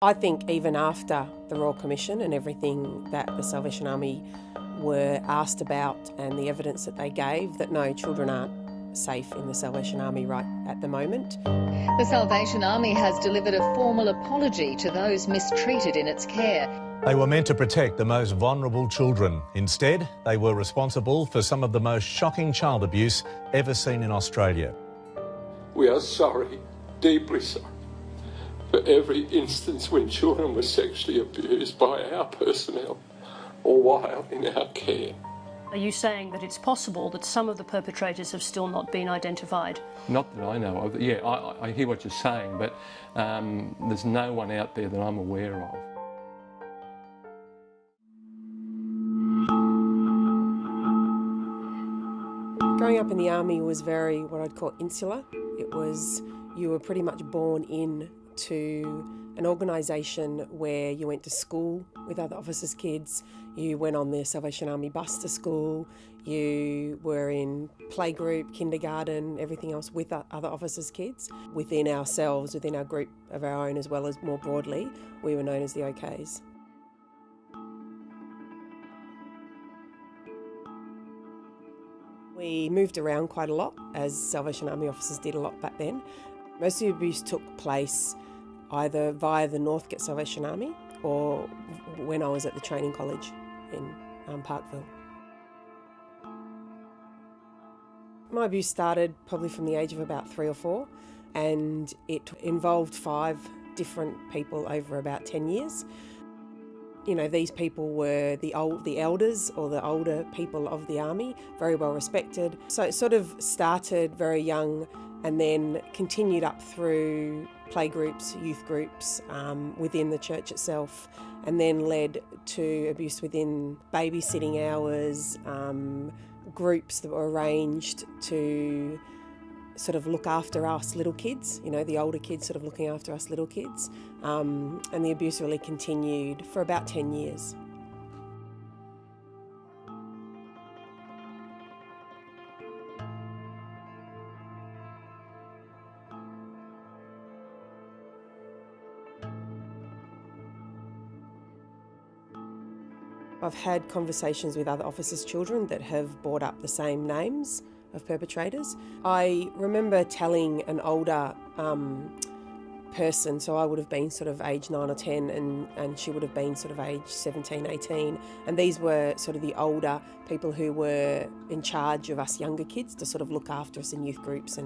I think even after the Royal Commission and everything that the Salvation Army were asked about and the evidence that they gave, that no, children aren't safe in the Salvation Army right at the moment. The Salvation Army has delivered a formal apology to those mistreated in its care. They were meant to protect the most vulnerable children. Instead, they were responsible for some of the most shocking child abuse ever seen in Australia. We are sorry, deeply sorry, for every instance when children were sexually abused by our personnel or while in our care. Are you saying that it's possible that some of the perpetrators have still not been identified? Not that I know of. Yeah, I hear what you're saying, but there's no one out there that I'm aware of. Growing up in the army was very, what I'd call insular. It was, you were pretty much born in to an organisation where you went to school with other officers' kids, you went on the Salvation Army bus to school, you were in playgroup, kindergarten, everything else with other officers' kids. Within ourselves, within our group of our own as well as more broadly, we were known as the OKs. We moved around quite a lot, as Salvation Army officers did a lot back then. Most of the abuse took place either via the Northgate Salvation Army or when I was at the training college in Parkville. My abuse started probably from the age of about 3 or 4, and it involved 5 different people over about 10 years. You know, these people were the elders or the older people of the army, very well respected. So it sort of started very young and then continued up through playgroups, youth groups within the church itself, and then led to abuse within babysitting hours, groups that were arranged to sort of look after us little kids, you know, the older kids sort of looking after us little kids. And the abuse really continued for about 10 years. I've had conversations with other officers' children that have brought up the same names of perpetrators. I remember telling an older person, so I would have been sort of age 9 or 10 and she would have been sort of age 17, 18. And these were sort of the older people who were in charge of us younger kids to sort of look after us in youth groups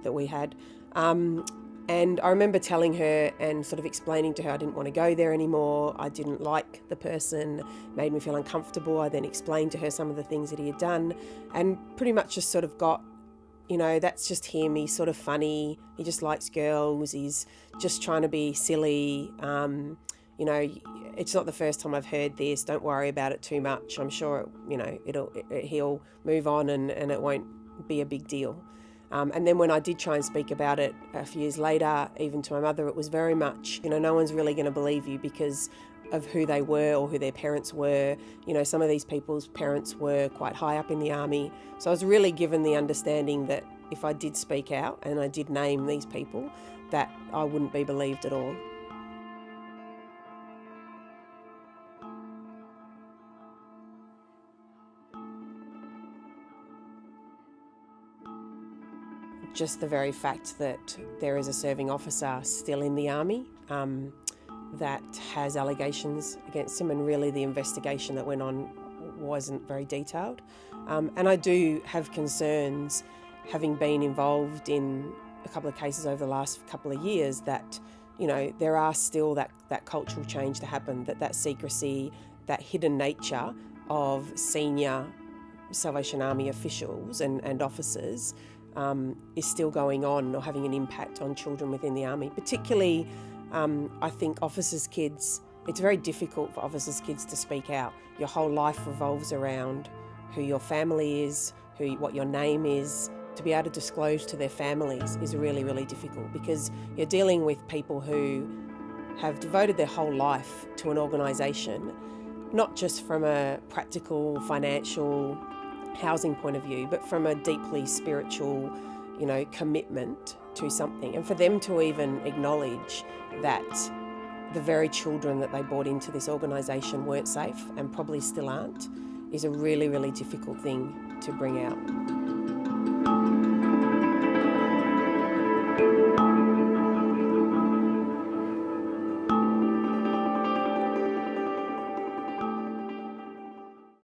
that we had. And I remember telling her and sort of explaining to her I didn't want to go there anymore. I didn't like the person, made me feel uncomfortable. I then explained to her some of the things that he had done and pretty much just sort of got, you know, that's just him. He's sort of funny. He just likes girls. He's just trying to be silly. You know, it's not the first time I've heard this. Don't worry about it too much. I'm sure, you know, he'll move on and it won't be a big deal. And then when I did try and speak about it a few years later, even to my mother, it was very much, you know, no one's really going to believe you because of who they were or who their parents were. You know, some of these people's parents were quite high up in the army. So I was really given the understanding that if I did speak out and I did name these people, that I wouldn't be believed at all. Just the very fact that there is a serving officer still in the army that has allegations against him, and really the investigation that went on wasn't very detailed. And I do have concerns, having been involved in a couple of cases over the last couple of years, that, you know, there are still that cultural change to happen, that secrecy, that hidden nature of senior Salvation Army officials and officers is still going on or having an impact on children within the army. Particularly, I think officers' kids, it's very difficult for officers' kids to speak out. Your whole life revolves around who your family is, what your name is. To be able to disclose to their families is really, really difficult because you're dealing with people who have devoted their whole life to an organisation, not just from a practical, financial, housing point of view, but from a deeply spiritual, you know, commitment to something. And for them to even acknowledge that the very children that they brought into this organisation weren't safe and probably still aren't is a really, really difficult thing to bring out.